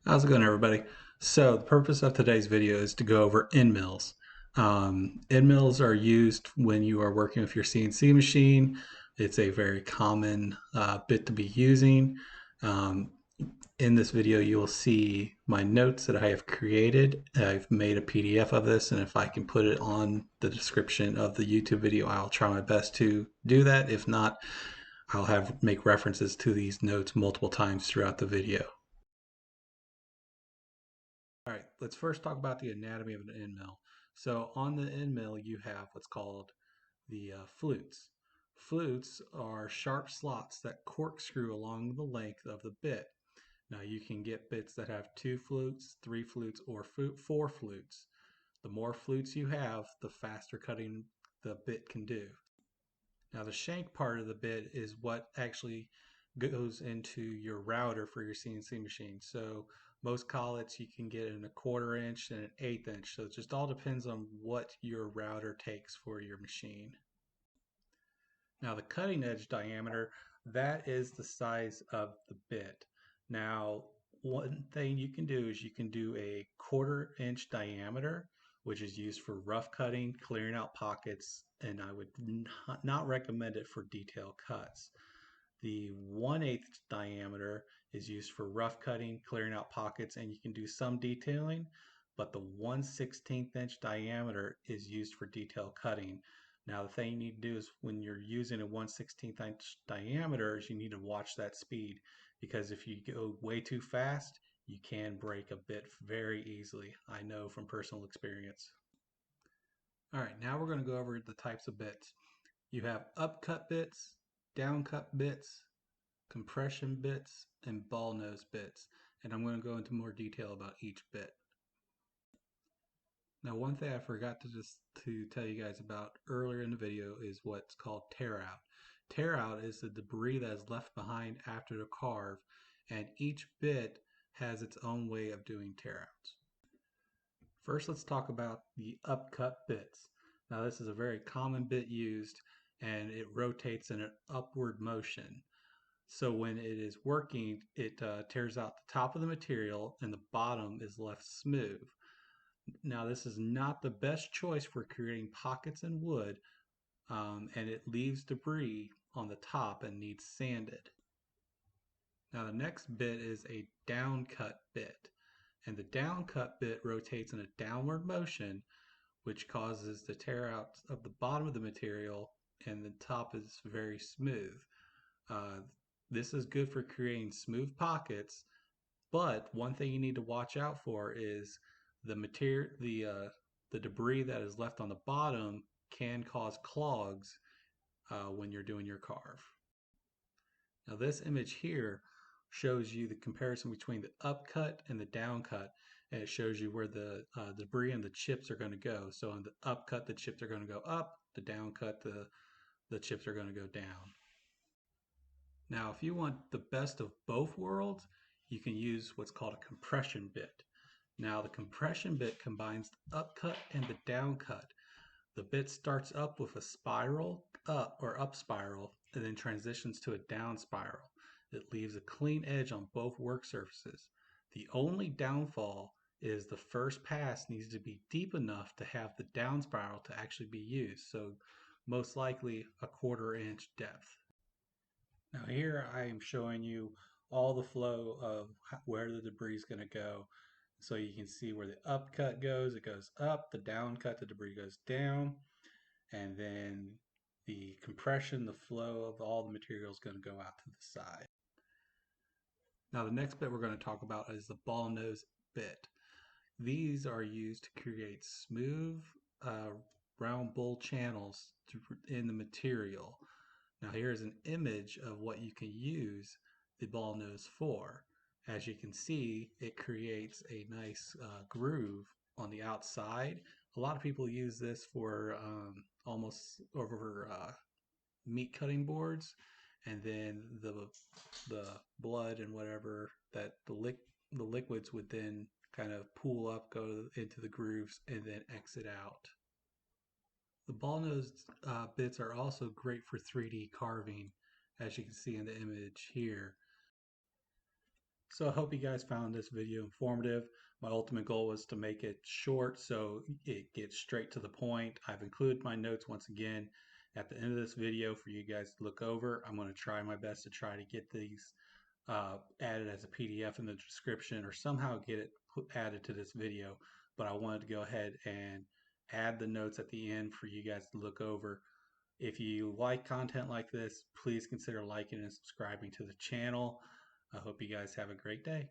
How's it going, everybody? So the purpose of today's video is to go over end mills. End mills are used when you are working with your CNC machine. It's a very common bit to be using. Um, in this video, you will see my notes that I have created. I've made a PDF of this, and if I can put it on the description of the YouTube video, I'll try my best to do that. If not, I'll make references to these notes multiple times throughout the video. All right, let's first talk about the anatomy of an end mill. So on the end mill, you have what's called the flutes. Flutes are sharp slots that corkscrew along the length of the bit. Now you can get bits that have 2 flutes, 3 flutes, or 4 flutes. The more flutes you have, the faster cutting the bit can do. Now the shank part of the bit is what actually goes into your router for your CNC machine. So most collets you can get in a 1/4 inch and an 1/8 inch. So it just all depends on what your router takes for your machine. Now the cutting edge diameter, that is the size of the bit. Now one thing you can do is you can do a 1/4 inch diameter, which is used for rough cutting, clearing out pockets, and I would not recommend it for detail cuts. The 1/8 diameter is used for rough cutting, clearing out pockets, and you can do some detailing, but the 1/16 inch diameter is used for detail cutting. Now, the thing you need to do is when you're using a 1/16 inch diameter is you need to watch that speed, because if you go way too fast, you can break a bit very easily. I know from personal experience. All right, now we're going to go over the types of bits. You have upcut bits, downcut bits, compression bits, and ball nose bits. And I'm going to go into more detail about each bit. Now, one thing I forgot to tell you guys about earlier in the video is what's called tear out. Tear out is the debris that is left behind after the carve, and each bit has its own way of doing tear outs. First, let's talk about the upcut bits. Now, this is a very common bit used, and it rotates in an upward motion. So when it is working, it tears out the top of the material and the bottom is left smooth. Now, this is not the best choice for creating pockets in wood, and it leaves debris on the top and needs sanded. Now, the next bit is a downcut bit, and the downcut bit rotates in a downward motion, which causes the tear out of the bottom of the material, and the top is very smooth. Uh, this is good for creating smooth pockets, but one thing you need to watch out for is the material, the debris that is left on the bottom can cause clogs when you're doing your carve. Now this image here shows you the comparison between the upcut and the downcut, and it shows you where the debris and the chips are going to go. So on the upcut, the chips are going to go up. The downcut, the chips are going to go down. Now, if you want the best of both worlds, you can use what's called a compression bit. Now, the compression bit combines the upcut and the downcut. The bit starts up with a spiral up or up spiral and then transitions to a down spiral. It leaves a clean edge on both work surfaces. The only downfall is the first pass needs to be deep enough to have the down spiral to actually be used. So most likely a 1/4 inch depth. Now here I am showing you all the flow of where the debris is going to go. So you can see where the upcut goes, it goes up, the downcut, the debris goes down, and then the compression, the flow of all the material is going to go out to the side. Now the next bit we're going to talk about is the ball nose bit. These are used to create smooth round bowl channels in the material. Now here's an image of what you can use the ball nose for. As you can see, it creates a nice groove on the outside. A lot of people use this for almost over meat cutting boards, and then the blood and whatever that the liquids would then kind of pool up, go into the grooves, and then exit out. The ball nose bits are also great for 3D carving, as you can see in the image here. So I hope you guys found this video informative. My ultimate goal was to make it short so it gets straight to the point. I've included my notes once again at the end of this video for you guys to look over. I'm going to try my best to try to get these added as a PDF in the description or somehow get it added to this video. But I wanted to go ahead and add the notes at the end for you guys to look over. If you like content like this, please consider liking and subscribing to the channel. I hope you guys have a great day.